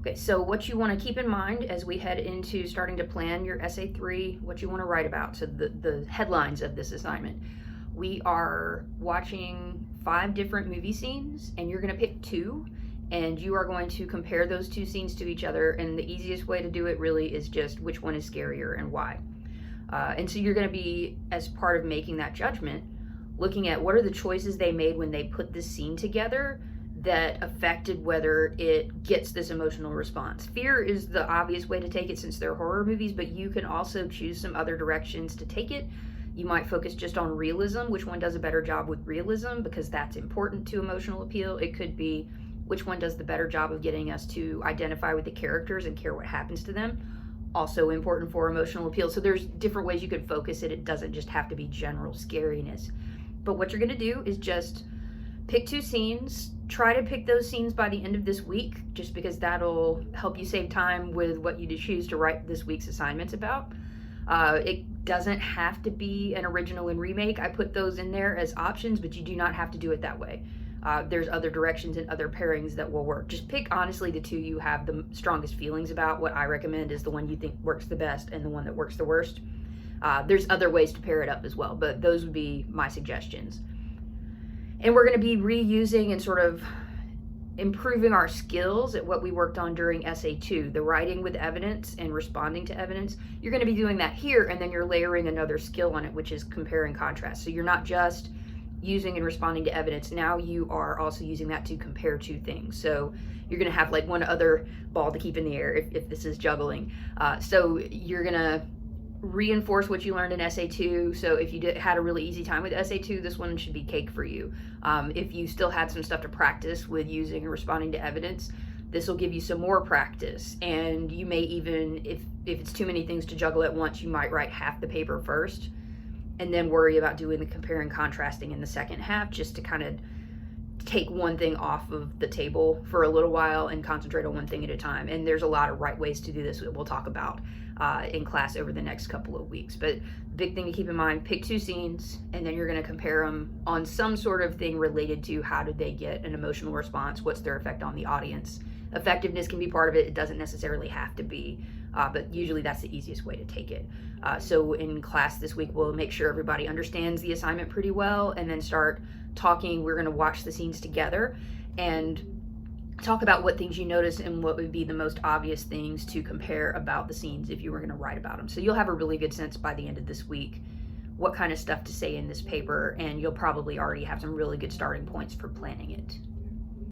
Okay, so what you want to keep in mind as we head into starting to plan your essay 3, what you want to write about, so the headlines of this assignment. We are watching 5 different movie scenes, and you're going to pick 2, and you are going to compare those 2 scenes to each other, and the easiest way to do it really is just which one is scarier and why. And so you're going to be, as part of making that judgment, looking at what are the choices they made when they put this scene together that affected whether it gets this emotional response. Fear is the obvious way to take it since they're horror movies, but you can also choose some other directions to take it. You might focus just on realism, which one does a better job with realism, because that's important to emotional appeal. It could be which one does the better job of getting us to identify with the characters and care what happens to them. Also important for emotional appeal. So there's different ways you could focus it. It doesn't just have to be general scariness. But what you're gonna do is just pick 2 scenes. Try to pick those scenes by the end of this week, just because that'll help you save time with what you choose to write this week's assignments about. It doesn't have to be an original and remake. I put those in there as options, but you do not have to do it that way. There's other directions and other pairings that will work. Just pick, honestly, the 2 you have the strongest feelings about. What I recommend is the one you think works the best and the one that works the worst. There's other ways to pair it up as well, but those would be my suggestions. And we're going to be reusing and sort of improving our skills at what we worked on during essay 2, the writing with evidence and responding to evidence. You're going to be doing that here, and then you're layering another skill on it, which is compare and contrast. So you're not just using and responding to evidence. Now you are also using that to compare 2 things. So you're going to have like one other ball to keep in the air if this is juggling. So you're going to reinforce what you learned in essay 2. So if you had a really easy time with essay 2, this one should be cake for you. If you still had some stuff to practice with using and responding to evidence, this will give you some more practice. And you may even, if it's too many things to juggle at once, you might write half the paper first and then worry about doing the compare and contrasting in the second half, just to kind of take one thing off of the table for a little while and concentrate on one thing at a time. And there's a lot of right ways to do this that we'll talk about in class over the next couple of weeks. But big thing to keep in mind, pick 2 scenes, and then you're going to compare them on some sort of thing related to how did they get an emotional response, what's their effect on the audience. Effectiveness can be part of it. It doesn't necessarily have to be, but usually that's the easiest way to take it. So in class this week, we'll make sure everybody understands the assignment pretty well, and then start talking. We're going to watch the scenes together and talk about what things you notice and what would be the most obvious things to compare about the scenes if you were going to write about them. So you'll have a really good sense by the end of this week what kind of stuff to say in this paper, and you'll probably already have some really good starting points for planning it.